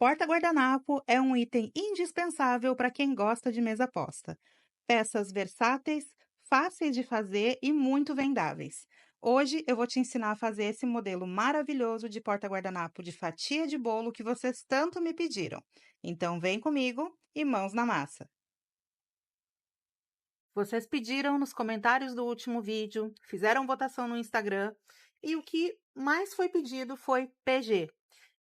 Porta-guardanapo é um item indispensável para quem gosta de mesa posta. Peças versáteis, fáceis de fazer e muito vendáveis. Hoje eu vou te ensinar a fazer esse modelo maravilhoso de porta-guardanapo de fatia de bolo que vocês tanto me pediram. Então vem comigo e mãos na massa. Vocês pediram nos comentários do último vídeo, fizeram votação no Instagram e o que mais foi pedido foi PG.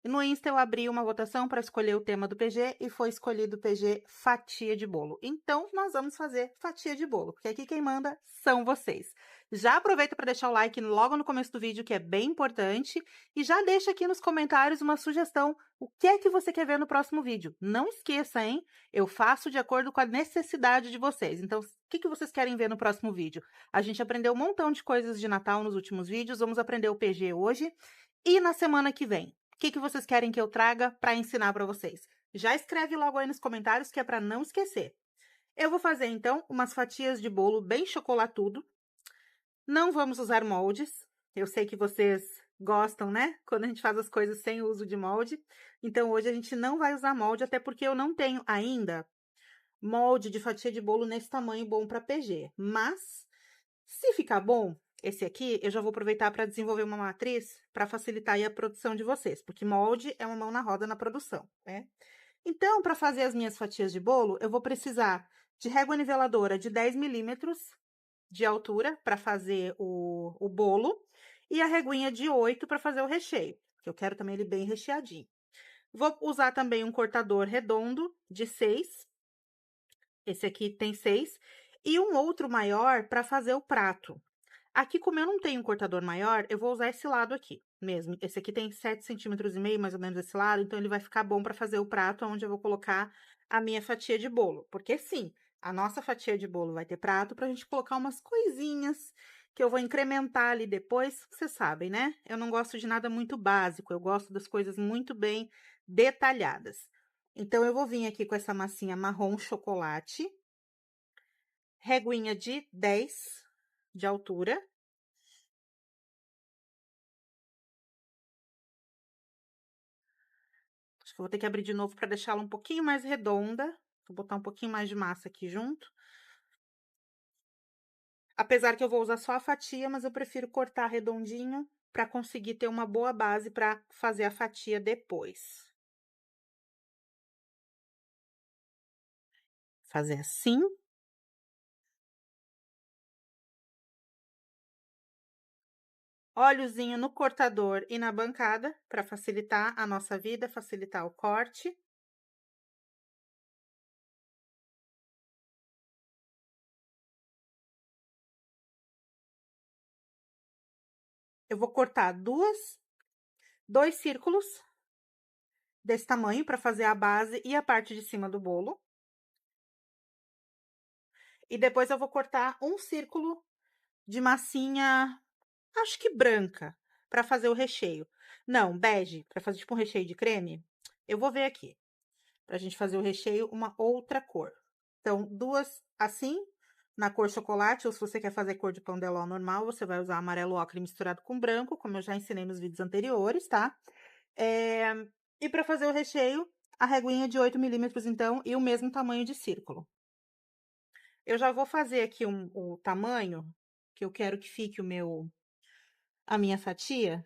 No Insta eu abri uma votação para escolher o tema do PG e foi escolhido o PG fatia de bolo. Então nós vamos fazer fatia de bolo, porque aqui quem manda são vocês. Já aproveita para deixar o like logo no começo do vídeo, que é bem importante, e já deixa aqui nos comentários uma sugestão, o que é que você quer ver no próximo vídeo. Não esqueça, hein? Eu faço de acordo com a necessidade de vocês. Então, o que vocês querem ver no próximo vídeo? A gente aprendeu um montão de coisas de Natal nos últimos vídeos, vamos aprender o PG hoje e na semana que vem. O que vocês querem que eu traga para ensinar para vocês? Já escreve logo aí nos comentários que é para não esquecer. Eu vou fazer, então, umas fatias de bolo bem chocolatudo. Não vamos usar moldes. Eu sei que vocês gostam, né? Quando a gente faz as coisas sem o uso de molde. Então, hoje a gente não vai usar molde, até porque eu não tenho ainda molde de fatia de bolo nesse tamanho bom para PG. Mas, se ficar bom, esse aqui, eu já vou aproveitar para desenvolver uma matriz para facilitar aí a produção de vocês, porque molde é uma mão na roda na produção, né? Então, para fazer as minhas fatias de bolo, eu vou precisar de régua niveladora de 10 milímetros de altura para fazer o bolo e a reguinha de 8 para fazer o recheio, que eu quero também ele bem recheadinho. Vou usar também um cortador redondo de 6, esse aqui tem 6, e um outro maior para fazer o prato. Aqui, como eu não tenho um cortador maior, eu vou usar esse lado aqui mesmo. Esse aqui tem 7,5 centímetros, mais ou menos esse lado, então ele vai ficar bom para fazer o prato onde eu vou colocar a minha fatia de bolo. Porque sim, a nossa fatia de bolo vai ter prato para a gente colocar umas coisinhas que eu vou incrementar ali depois, vocês sabem, né? Eu não gosto de nada muito básico, eu gosto das coisas muito bem detalhadas. Então, eu vou vir aqui com essa massinha marrom chocolate, reguinha de 10 de altura. Acho que eu vou ter que abrir de novo para deixá-la um pouquinho mais redonda. Vou botar um pouquinho mais de massa aqui junto. Apesar que eu vou usar só a fatia, mas eu prefiro cortar redondinho para conseguir ter uma boa base para fazer a fatia depois. Fazer assim. Óleozinho no cortador e na bancada para facilitar a nossa vida, facilitar o corte. Eu vou cortar dois círculos desse tamanho para fazer a base e a parte de cima do bolo. E depois eu vou cortar um círculo de massinha, acho que branca, para fazer o recheio. Não, bege, para fazer tipo um recheio de creme. Eu vou ver aqui, pra gente fazer o recheio uma outra cor. Então, duas assim, na cor chocolate, ou se você quer fazer cor de pão de ló normal, você vai usar amarelo ocre misturado com branco, como eu já ensinei nos vídeos anteriores, tá? E para fazer o recheio, a reguinha de 8 milímetros, então, e o mesmo tamanho de círculo. Eu já vou fazer aqui o tamanho que eu quero que fique a minha fatia.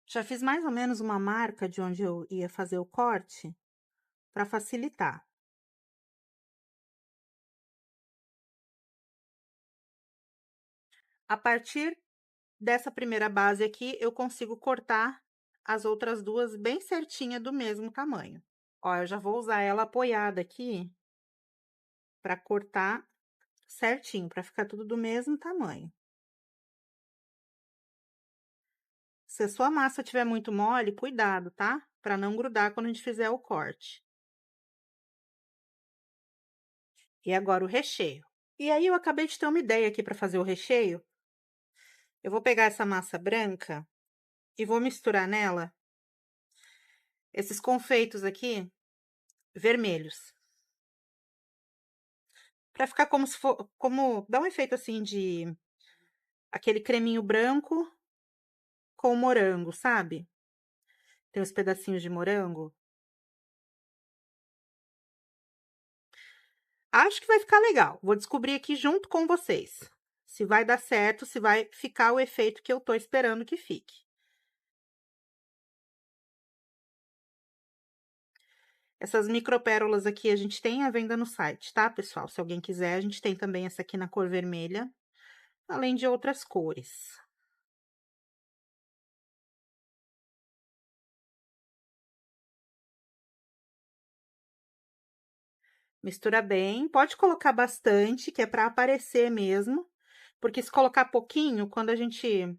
Já fiz mais ou menos uma marca de onde eu ia fazer o corte para facilitar. A partir dessa primeira base aqui, eu consigo cortar as outras duas bem certinha do mesmo tamanho. Ó, eu já vou usar ela apoiada aqui para cortar certinho, para ficar tudo do mesmo tamanho. Se a sua massa estiver muito mole, cuidado, tá? Para não grudar quando a gente fizer o corte. E agora o recheio. E aí eu acabei de ter uma ideia aqui para fazer o recheio. Eu vou pegar essa massa branca e vou misturar nela esses confeitos aqui vermelhos. Para ficar como se for, como dá um efeito assim de aquele creminho branco com morango, sabe? Tem os pedacinhos de morango. Acho que vai ficar legal. Vou descobrir aqui junto com vocês. Se vai dar certo, se vai ficar o efeito que eu tô esperando que fique. Essas micropérolas aqui a gente tem à venda no site, tá, pessoal? Se alguém quiser, a gente tem também essa aqui na cor vermelha, além de outras cores. Mistura bem, pode colocar bastante, que é para aparecer mesmo, porque se colocar pouquinho, quando a gente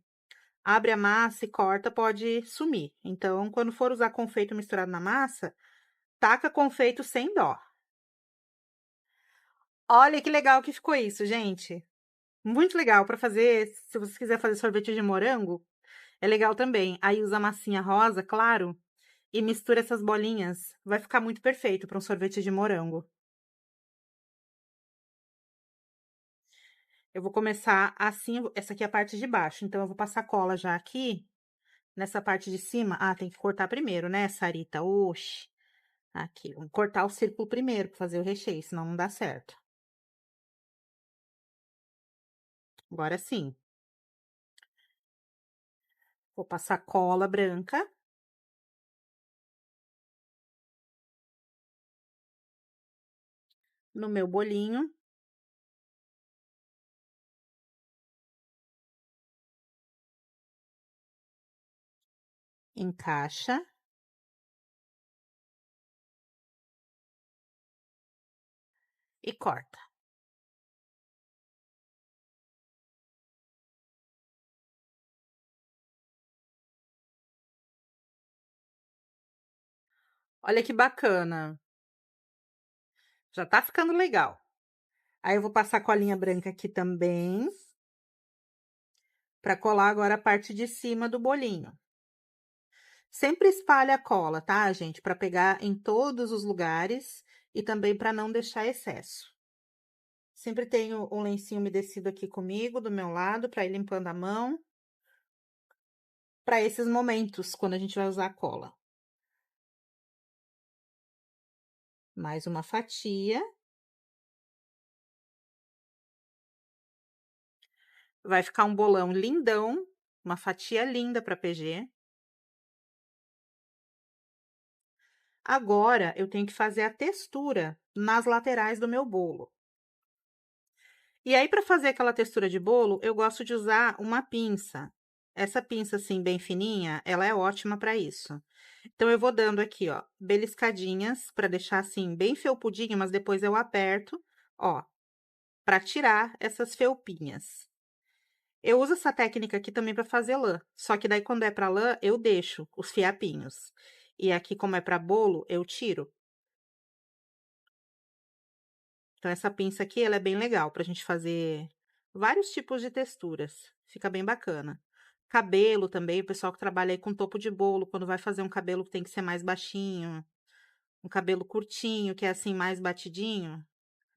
abre a massa e corta, pode sumir. Então, quando for usar confeito misturado na massa, taca confeito sem dó. Olha que legal que ficou isso, gente. Muito legal para fazer, se você quiser fazer sorvete de morango, é legal também. Aí usa massinha rosa, claro, e mistura essas bolinhas. Vai ficar muito perfeito para um sorvete de morango. Eu vou começar assim, essa aqui é a parte de baixo, então eu vou passar cola já aqui, nessa parte de cima. Ah, tem que cortar primeiro, né, Sarita? Oxi. Aqui, vamos cortar o círculo primeiro para fazer o recheio, senão não dá certo. Agora sim. Vou passar cola branca. No meu bolinho. Encaixa. E corta. Olha que bacana. Já tá ficando legal. Aí eu vou passar colinha branca aqui também, para colar agora a parte de cima do bolinho. Sempre espalha a cola, tá, gente? Para pegar em todos os lugares e também para não deixar excesso. Sempre tenho um lencinho umedecido aqui comigo, do meu lado, para ir limpando a mão. Para esses momentos, quando a gente vai usar a cola. Mais uma fatia. Vai ficar um bolão lindão, uma fatia linda para PG. Agora, eu tenho que fazer a textura nas laterais do meu bolo. E aí, para fazer aquela textura de bolo, eu gosto de usar uma pinça. Essa pinça, assim, bem fininha, ela é ótima para isso. Então, eu vou dando aqui, ó, beliscadinhas, para deixar, assim, bem felpudinho, mas depois eu aperto, ó, para tirar essas felpinhas. Eu uso essa técnica aqui também para fazer lã, só que daí, quando é para lã, eu deixo os fiapinhos. E aqui, como é para bolo, eu tiro. Então, essa pinça aqui, ela é bem legal pra gente fazer vários tipos de texturas. Fica bem bacana. Cabelo também, o pessoal que trabalha aí com topo de bolo, quando vai fazer um cabelo que tem que ser mais baixinho, um cabelo curtinho, que é assim, mais batidinho,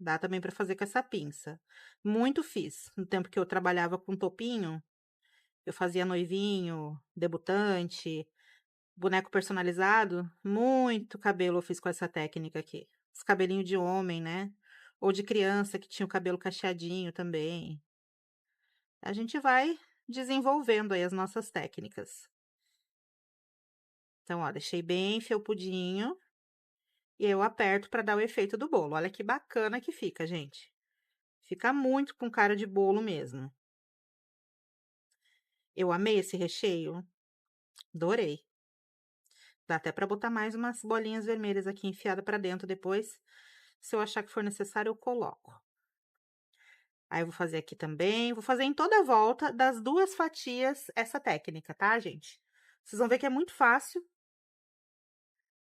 dá também pra fazer com essa pinça. Muito fiz. No tempo que eu trabalhava com topinho, eu fazia noivinho, debutante, boneco personalizado, muito cabelo eu fiz com essa técnica aqui. Os cabelinhos de homem, né? Ou de criança que tinha o cabelo cacheadinho também. A gente vai desenvolvendo aí as nossas técnicas. Então, ó, deixei bem felpudinho e eu aperto para dar o efeito do bolo. Olha que bacana que fica, gente. Fica muito com cara de bolo mesmo. Eu amei esse recheio. Adorei. Dá até para botar mais umas bolinhas vermelhas aqui enfiada para dentro depois. Se eu achar que for necessário, eu coloco. Aí eu vou fazer aqui também. Vou fazer em toda a volta das duas fatias essa técnica, tá, gente? Vocês vão ver que é muito fácil.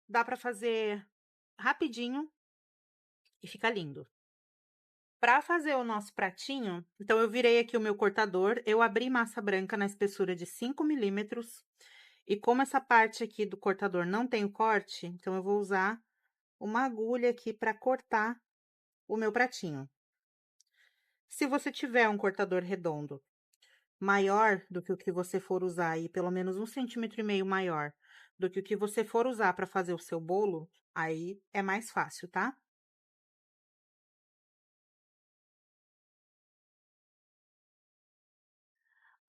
Dá para fazer rapidinho e fica lindo. Para fazer o nosso pratinho, então eu virei aqui o meu cortador. Eu abri massa branca na espessura de 5 milímetros. E como essa parte aqui do cortador não tem o corte, então eu vou usar uma agulha aqui para cortar o meu pratinho. Se você tiver um cortador redondo, maior do que o que você for usar aí, pelo menos 1,5 cm maior do que o que você for usar para fazer o seu bolo, aí é mais fácil, tá?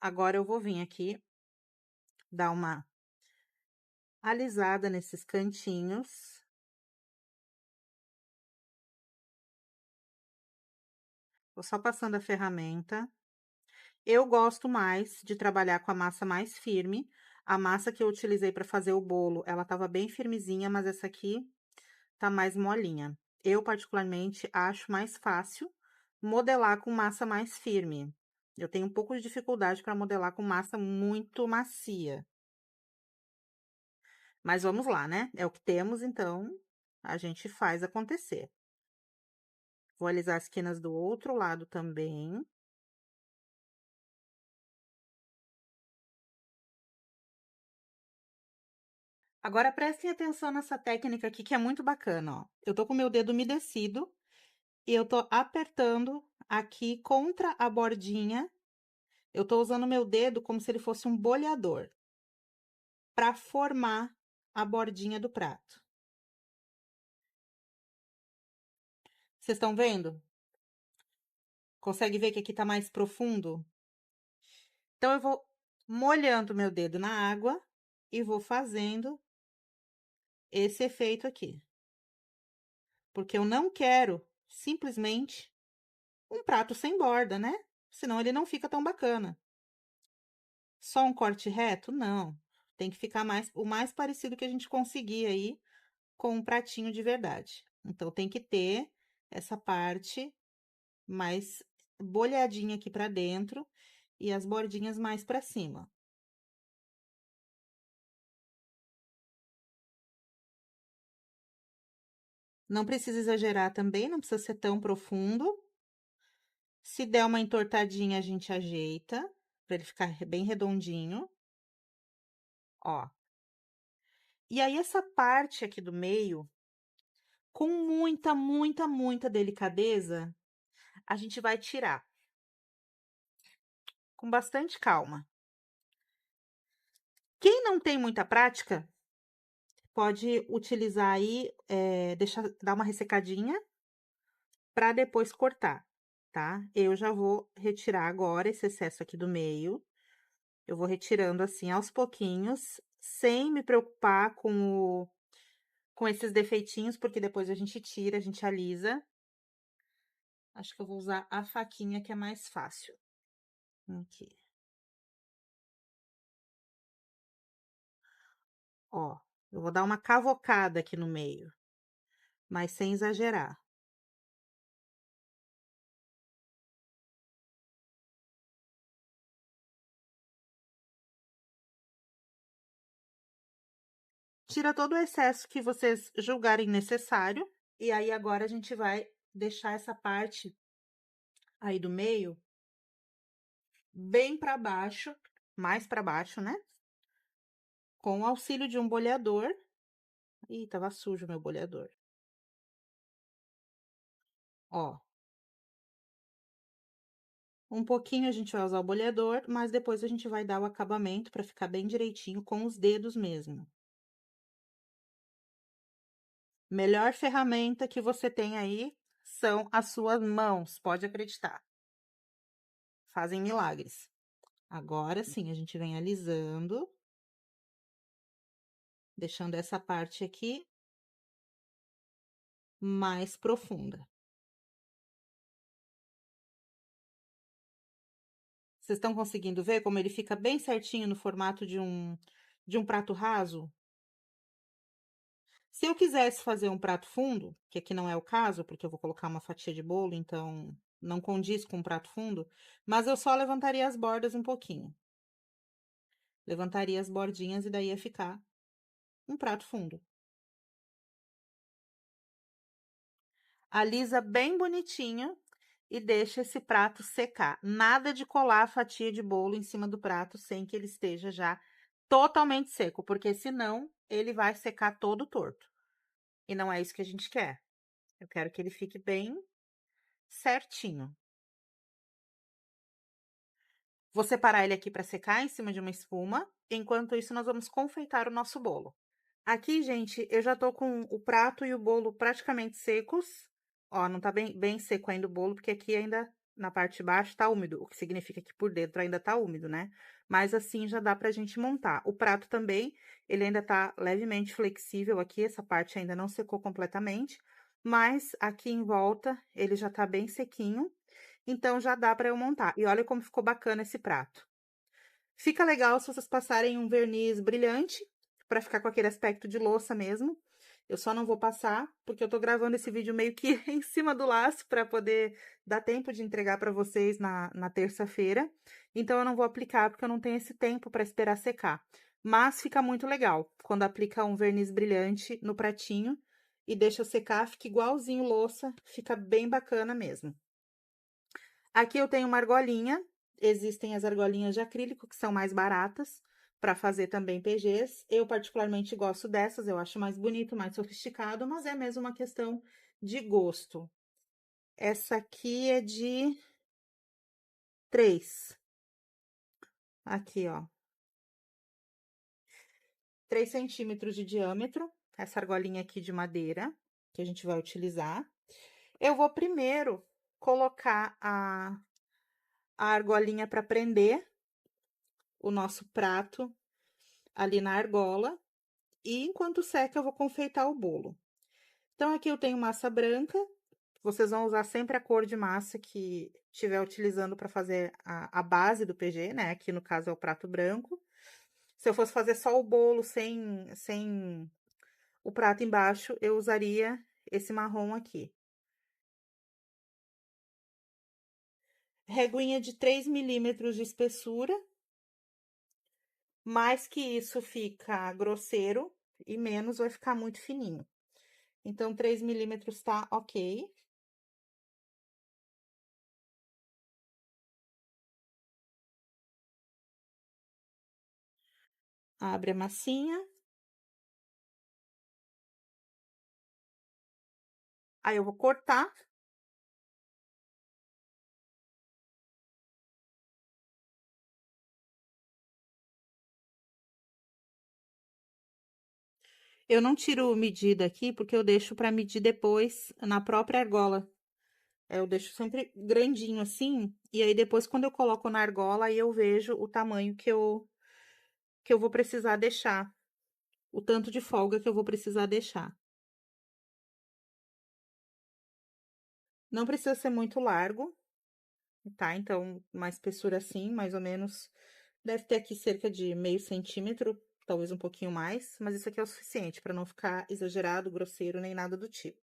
Agora eu vou vir aqui dar uma alisada nesses cantinhos. Vou só passando a ferramenta. Eu gosto mais de trabalhar com a massa mais firme. A massa que eu utilizei para fazer o bolo, ela estava bem firmezinha, mas essa aqui tá mais molinha. Eu, particularmente, acho mais fácil modelar com massa mais firme. Eu tenho um pouco de dificuldade para modelar com massa muito macia. Mas vamos lá, né? É o que temos, então a gente faz acontecer. Vou alisar as quinas do outro lado também. Agora prestem atenção nessa técnica aqui que é muito bacana, ó. Eu tô com o meu dedo umedecido e eu tô apertando aqui contra a bordinha. Eu tô usando o meu dedo como se ele fosse um bolhador para formar a bordinha do prato. Vocês estão vendo? Consegue ver que aqui tá mais profundo? Então eu vou molhando meu dedo na água e vou fazendo esse efeito aqui. Porque eu não quero simplesmente um prato sem borda, né? Senão ele não fica tão bacana. Só um corte reto? Não. Tem que ficar o mais parecido que a gente conseguir aí com um pratinho de verdade. Então, tem que ter essa parte mais bolhadinha aqui pra dentro e as bordinhas mais pra cima. Não precisa exagerar também, não precisa ser tão profundo. Se der uma entortadinha, a gente ajeita, pra ele ficar bem redondinho. Ó. E aí, essa parte aqui do meio, com muita, muita, muita delicadeza, a gente vai tirar. Com bastante calma. Quem não tem muita prática, pode utilizar aí, dar uma ressecadinha para depois cortar, tá? Eu já vou retirar agora esse excesso aqui do meio. Eu vou retirando assim aos pouquinhos, sem me preocupar com esses defeitinhos, porque depois a gente tira, a gente alisa. Acho que eu vou usar a faquinha que é mais fácil. Aqui. Ó, eu vou dar uma cavocada aqui no meio, mas sem exagerar. Tira todo o excesso que vocês julgarem necessário. E aí, agora a gente vai deixar essa parte aí do meio bem para baixo, mais para baixo, né? Com o auxílio de um bolhador. Ih, tava sujo o meu bolhador. Ó. Um pouquinho a gente vai usar o bolhador, mas depois a gente vai dar o acabamento para ficar bem direitinho com os dedos mesmo. Melhor ferramenta que você tem aí são as suas mãos, pode acreditar. Fazem milagres. Agora sim, a gente vem alisando, deixando essa parte aqui mais profunda. Vocês estão conseguindo ver como ele fica bem certinho no formato de um prato raso? Se eu quisesse fazer um prato fundo, que aqui não é o caso, porque eu vou colocar uma fatia de bolo, então não condiz com um prato fundo, mas eu só levantaria as bordas um pouquinho. Levantaria as bordinhas e daí ia ficar um prato fundo. Alisa bem bonitinho e deixa esse prato secar. Nada de colar a fatia de bolo em cima do prato sem que ele esteja já totalmente seco, porque senão ele vai secar todo torto. E não é isso que a gente quer. Eu quero que ele fique bem certinho. Vou separar ele aqui para secar em cima de uma espuma. Enquanto isso, nós vamos confeitar o nosso bolo. Aqui, gente, eu já tô com o prato e o bolo praticamente secos. Ó, não tá bem seco ainda o bolo, porque aqui ainda na parte de baixo tá úmido, o que significa que por dentro ainda tá úmido, né? Mas assim já dá pra gente montar. O prato também, ele ainda tá levemente flexível aqui, essa parte ainda não secou completamente, mas aqui em volta ele já tá bem sequinho, então já dá pra eu montar. E olha como ficou bacana esse prato. Fica legal se vocês passarem um verniz brilhante, para ficar com aquele aspecto de louça mesmo. Eu só não vou passar, porque eu tô gravando esse vídeo meio que em cima do laço, para poder dar tempo de entregar para vocês na terça-feira. Então, eu não vou aplicar, porque eu não tenho esse tempo para esperar secar. Mas fica muito legal, quando aplica um verniz brilhante no pratinho e deixa secar, fica igualzinho louça, fica bem bacana mesmo. Aqui eu tenho uma argolinha, existem as argolinhas de acrílico, que são mais baratas, para fazer também PGs. Eu particularmente gosto dessas, eu acho mais bonito, mais sofisticado, mas é mesmo uma questão de gosto. Essa aqui é de 3. Aqui, ó. 3 centímetros de diâmetro, essa argolinha aqui de madeira, que a gente vai utilizar. Eu vou primeiro colocar a argolinha para prender o nosso prato ali na argola. E enquanto seca, eu vou confeitar o bolo. Então, aqui eu tenho massa branca. Vocês vão usar sempre a cor de massa que estiver utilizando para fazer a base do PG, né? Aqui no caso é o prato branco. Se eu fosse fazer só o bolo sem o prato embaixo, eu usaria esse marrom aqui. Reguinha de 3 milímetros de espessura. Mais que isso fica grosseiro e menos vai ficar muito fininho. Então, 3 milímetros tá ok. Abre a massinha. Aí eu vou cortar. Eu não tiro medida aqui, porque eu deixo para medir depois na própria argola. Eu deixo sempre grandinho assim, e aí depois quando eu coloco na argola, aí eu vejo o tamanho que eu vou precisar deixar. O tanto de folga que eu vou precisar deixar. Não precisa ser muito largo, tá? Então, uma espessura assim, mais ou menos, deve ter aqui cerca de meio centímetro, talvez um pouquinho mais, mas isso aqui é o suficiente para não ficar exagerado, grosseiro, nem nada do tipo.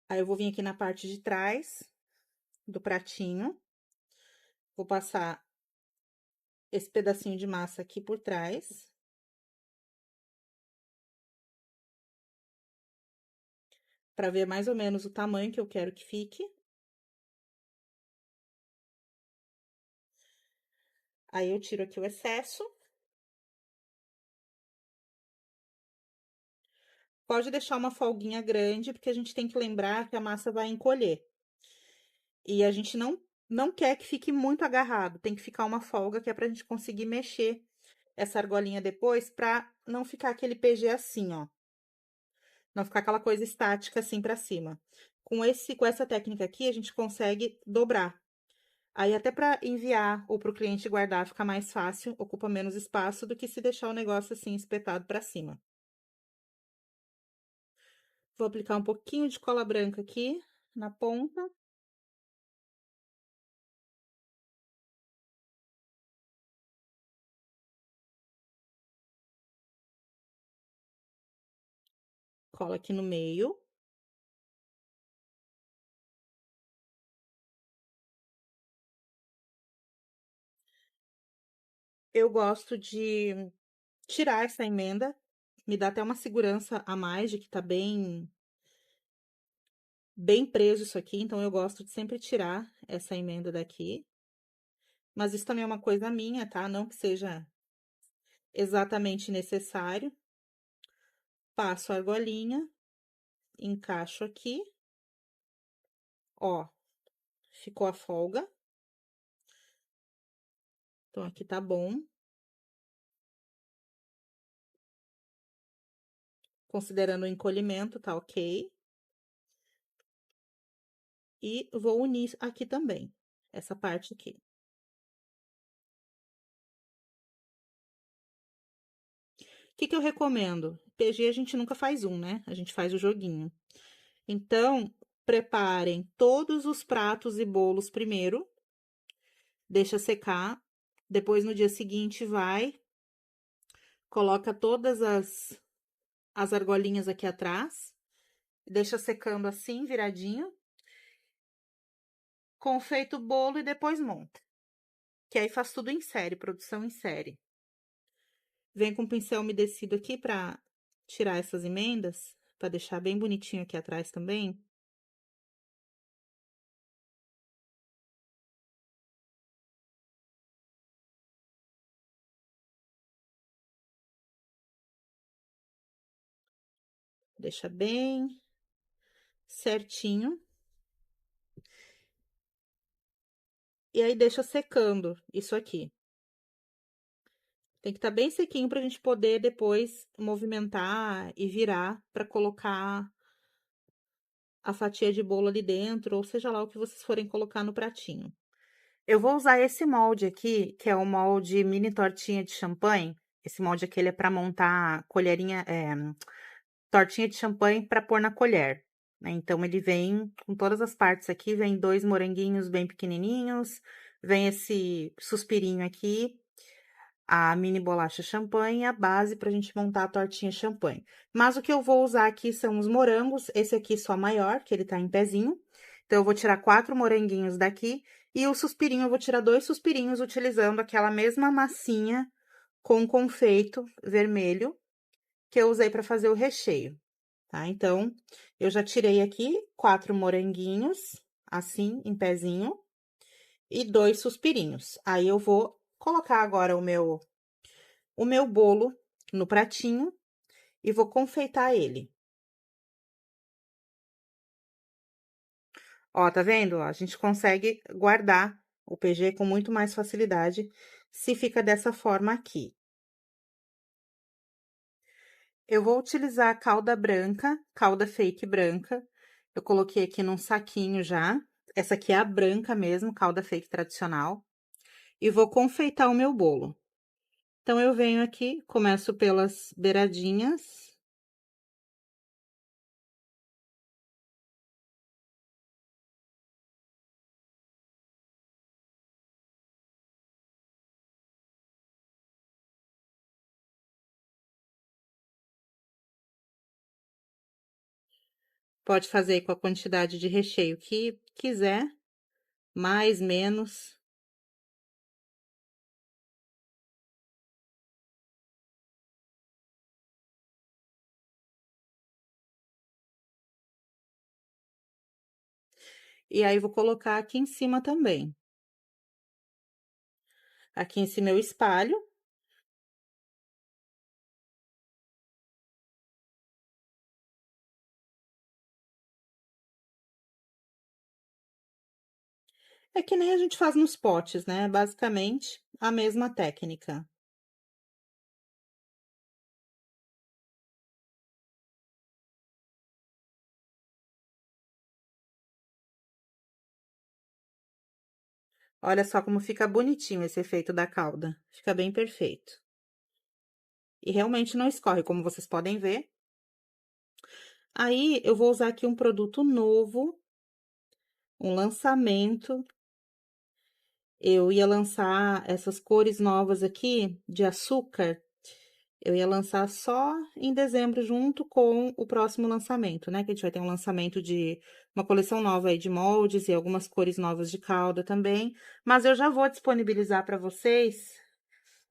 Aí eu vou vir aqui na parte de trás do pratinho, vou passar esse pedacinho de massa aqui por trás. Para ver mais ou menos o tamanho que eu quero que fique. Aí eu tiro aqui o excesso. Pode deixar uma folguinha grande, porque a gente tem que lembrar que a massa vai encolher. E a gente não quer que fique muito agarrado, tem que ficar uma folga que é pra gente conseguir mexer essa argolinha depois, pra não ficar aquele PG assim, ó. Não ficar aquela coisa estática assim pra cima. Com essa técnica aqui, a gente consegue dobrar. Aí até para enviar ou para o cliente guardar fica mais fácil, ocupa menos espaço do que se deixar o negócio assim espetado para cima. Vou aplicar um pouquinho de cola branca aqui na ponta. Cola aqui no meio. Eu gosto de tirar essa emenda, me dá até uma segurança a mais de que tá bem preso isso aqui, então eu gosto de sempre tirar essa emenda daqui. Mas isso também é uma coisa minha, tá? Não que seja exatamente necessário. Passo a argolinha, encaixo aqui, ó, ficou a folga. Então, aqui tá bom. Considerando o encolhimento, tá ok. E vou unir aqui também, essa parte aqui. O que que eu recomendo? PG a gente nunca faz um, né? A gente faz o joguinho. Então, preparem todos os pratos e bolos primeiro, deixa secar. Depois, no dia seguinte, coloca todas as argolinhas aqui atrás, deixa secando assim, viradinho. Confeita o bolo e depois monta. Que aí faz tudo em série, produção em série. Vem com o pincel umedecido aqui pra tirar essas emendas, pra deixar bem bonitinho aqui atrás também. Deixa bem certinho. E aí, deixa secando isso aqui. Tem que estar bem sequinho pra gente poder depois movimentar e virar pra colocar a fatia de bolo ali dentro, ou seja lá o que vocês forem colocar no pratinho. Eu vou usar esse molde aqui, que é o molde mini tortinha de champanhe. Esse molde aqui, ele é pra montar colherinha, tortinha de champanhe para pôr na colher, né? Então, ele vem com todas as partes aqui, vem 2 moranguinhos bem pequenininhos, vem esse suspirinho aqui, a mini bolacha champanhe e a base pra gente montar a tortinha champanhe. Mas o que eu vou usar aqui são os morangos, esse aqui só maior, que ele tá em pezinho. Então, eu vou tirar 4 moranguinhos daqui e o suspirinho, eu vou tirar 2 suspirinhos utilizando aquela mesma massinha com confeito vermelho que eu usei para fazer o recheio, tá? Então, eu já tirei aqui 4 moranguinhos, assim, em pezinho, e 2 suspirinhos. Aí, eu vou colocar agora o meu bolo no pratinho e vou confeitar ele. Ó, tá vendo? A gente consegue guardar o PG com muito mais facilidade se fica dessa forma aqui. Eu vou utilizar calda branca, calda fake branca. Eu coloquei aqui num saquinho já. Essa aqui é a branca mesmo, calda fake tradicional. E vou confeitar o meu bolo. Então, eu venho aqui, começo pelas beiradinhas. Pode fazer com a quantidade de recheio que quiser, mais, menos. E aí, vou colocar aqui em cima também. Aqui em cima eu espalho. É que nem a gente faz nos potes, né? Basicamente, a mesma técnica. Olha só como fica bonitinho esse efeito da calda. Fica bem perfeito. E realmente não escorre, como vocês podem ver. Aí, eu vou usar aqui um produto novo, um lançamento. Eu ia lançar essas cores novas aqui de açúcar. Eu ia lançar só em dezembro, junto com o próximo lançamento, né? Que a gente vai ter um lançamento de uma coleção nova aí de moldes e algumas cores novas de calda também. Mas eu já vou disponibilizar para vocês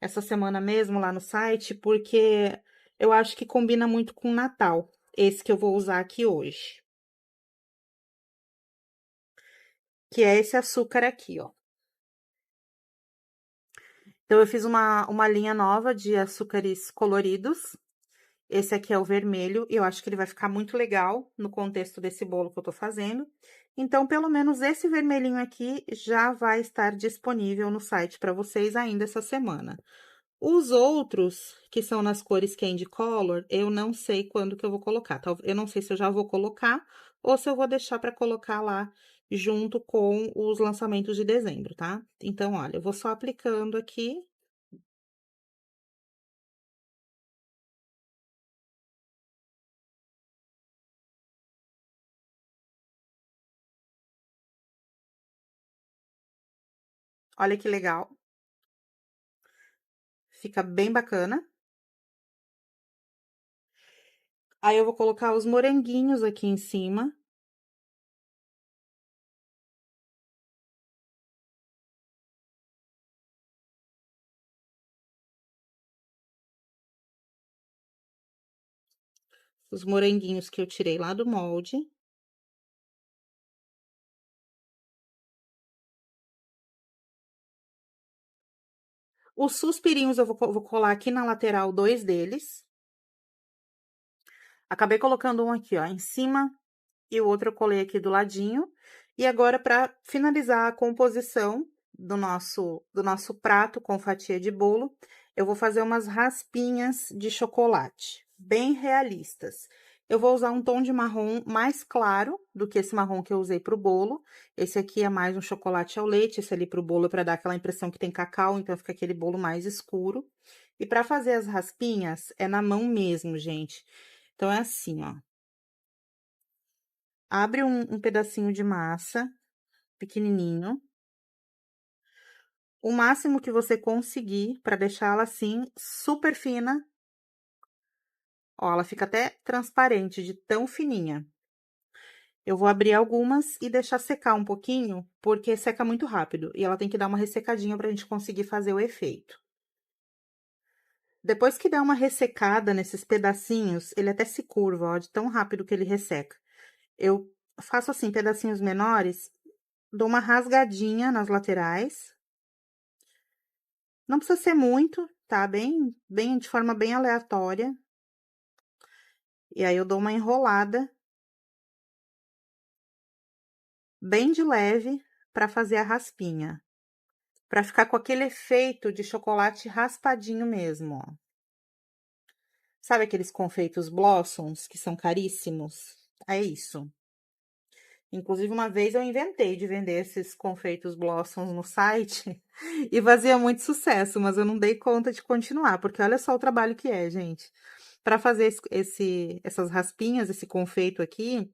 essa semana mesmo lá no site, porque eu acho que combina muito com o Natal, esse que eu vou usar aqui hoje. Que é esse açúcar aqui, ó. Então, eu fiz uma linha nova de açúcares coloridos. Esse aqui é o vermelho, e eu acho que ele vai ficar muito legal no contexto desse bolo que eu tô fazendo. Então, pelo menos esse vermelhinho aqui já vai estar disponível no site para vocês ainda essa semana. Os outros, que são nas cores Candy Color, eu não sei quando que eu vou colocar. Eu não sei se eu já vou colocar ou se eu vou deixar para colocar lá junto com os lançamentos de dezembro, tá? Então, olha, eu vou só aplicando aqui. Olha que legal. Fica bem bacana. Aí eu vou colocar os moranguinhos aqui em cima. Os moranguinhos que eu tirei lá do molde. Os suspirinhos eu vou colar aqui na lateral, dois deles. Acabei colocando um aqui, ó, em cima e o outro eu colei aqui do ladinho. E agora, para finalizar a composição do nosso prato com fatia de bolo, eu vou fazer umas raspinhas de chocolate, bem realistas. Eu vou usar um tom de marrom mais claro do que esse marrom que eu usei para o bolo. Esse aqui é mais um chocolate ao leite, esse ali para o bolo é para dar aquela impressão que tem cacau, então fica aquele bolo mais escuro. E para fazer as raspinhas, é na mão mesmo, gente. Então, é assim, ó. Abre um pedacinho de massa, pequenininho. O máximo que você conseguir, para deixá-la assim, super fina. Ó, ela fica até transparente, de tão fininha. Eu vou abrir algumas e deixar secar um pouquinho, porque seca muito rápido. E ela tem que dar uma ressecadinha pra gente conseguir fazer o efeito. Depois que dá uma ressecada nesses pedacinhos, ele até se curva, ó, de tão rápido que ele resseca. Eu faço assim, pedacinhos menores, dou uma rasgadinha nas laterais. Não precisa ser muito, tá? De forma bem aleatória. E aí, eu dou uma enrolada bem de leve para fazer a raspinha. Para ficar com aquele efeito de chocolate raspadinho mesmo, ó. Sabe aqueles confeitos Blossoms que são caríssimos? É isso. Inclusive, uma vez eu inventei de vender esses confeitos Blossoms no site e fazia muito sucesso, mas eu não dei conta de continuar, porque olha só o trabalho que é, gente. Para fazer essas raspinhas, esse confeito aqui,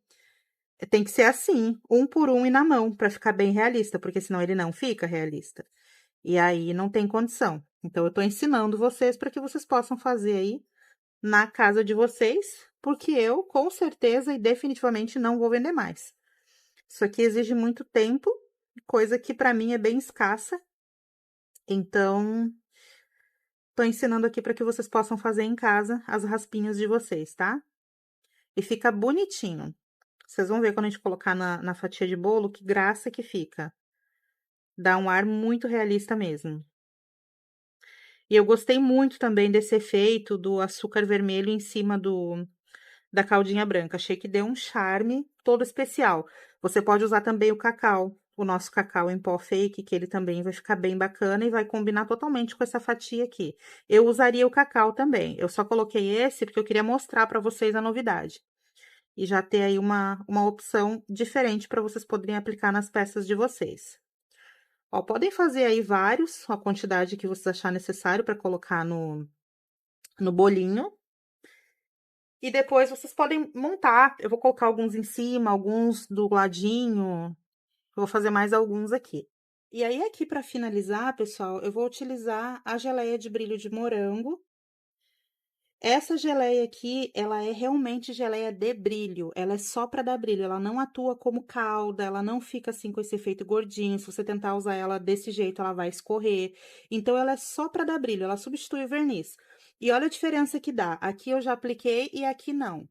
tem que ser assim, um por um e na mão, para ficar bem realista, porque senão ele não fica realista. E aí não tem condição. Então, eu tô ensinando vocês para que vocês possam fazer aí na casa de vocês, porque eu, com certeza e definitivamente, não vou vender mais. Isso aqui exige muito tempo, coisa que para mim é bem escassa. Então, tô ensinando aqui para que vocês possam fazer em casa as raspinhas de vocês, tá? E fica bonitinho. Vocês vão ver quando a gente colocar na fatia de bolo, que graça que fica. Dá um ar muito realista mesmo. E eu gostei muito também desse efeito do açúcar vermelho em cima da caldinha branca. Achei que deu um charme todo especial. Você pode usar também o cacau, o nosso cacau em pó fake, que ele também vai ficar bem bacana e vai combinar totalmente com essa fatia aqui. Eu usaria o cacau também. Eu só coloquei esse porque eu queria mostrar para vocês a novidade. E já ter aí uma opção diferente para vocês poderem aplicar nas peças de vocês. Ó, podem fazer aí vários, a quantidade que vocês achar necessário para colocar no bolinho. E depois vocês podem montar. Eu vou colocar alguns em cima, alguns do ladinho. Eu vou fazer mais alguns aqui. E aí, aqui para finalizar, pessoal, eu vou utilizar a geleia de brilho de morango. Essa geleia aqui, ela é realmente geleia de brilho, ela é só para dar brilho, ela não atua como calda, ela não fica assim com esse efeito gordinho, se você tentar usar ela desse jeito, ela vai escorrer. Então, ela é só para dar brilho, ela substitui o verniz. E olha a diferença que dá, aqui eu já apliquei e aqui não.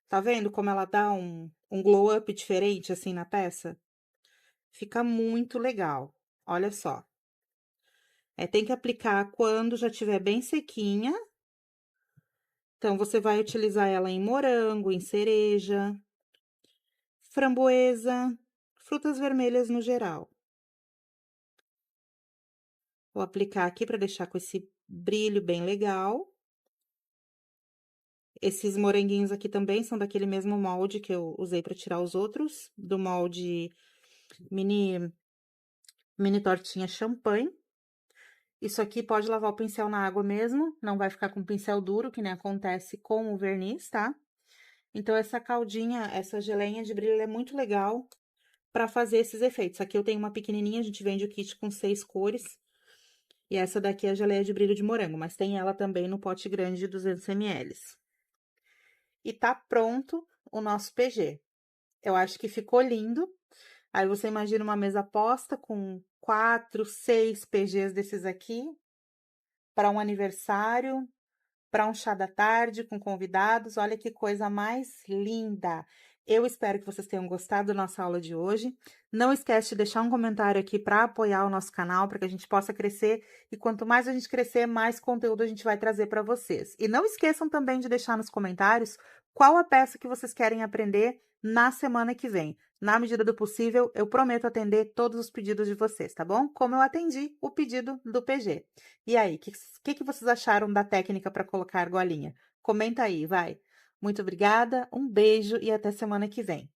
Tá vendo como ela dá um glow up diferente assim na peça? Fica muito legal, olha só. Tem que aplicar quando já estiver bem sequinha. Então, você vai utilizar ela em morango, em cereja. framboesa, frutas vermelhas no geral. Vou aplicar aqui para deixar com esse brilho bem legal. Esses moranguinhos aqui também são daquele mesmo molde que eu usei para tirar os outros, do molde mini tortinha champanhe. Isso aqui pode lavar o pincel na água mesmo, não vai ficar com pincel duro, que nem acontece com o verniz, tá? Então, essa caldinha, essa geleinha de brilho, é muito legal para fazer esses efeitos. Aqui eu tenho uma pequenininha, a gente vende o kit com 6 cores. E essa daqui é a geleia de brilho de morango, mas tem ela também no pote grande de 200 ml. E tá pronto o nosso PG. Eu acho que ficou lindo. Aí você imagina uma mesa posta com 4, 6 PGs desses aqui para um aniversário, para um chá da tarde com convidados. Olha que coisa mais linda! Eu espero que vocês tenham gostado da nossa aula de hoje. Não esquece de deixar um comentário aqui para apoiar o nosso canal, para que a gente possa crescer. E quanto mais a gente crescer, mais conteúdo a gente vai trazer para vocês. E não esqueçam também de deixar nos comentários qual a peça que vocês querem aprender na semana que vem. Na medida do possível, eu prometo atender todos os pedidos de vocês, tá bom? Como eu atendi o pedido do PG. E aí, o que vocês acharam da técnica para colocar argolinha? Comenta aí, vai. Muito obrigada, um beijo e até semana que vem.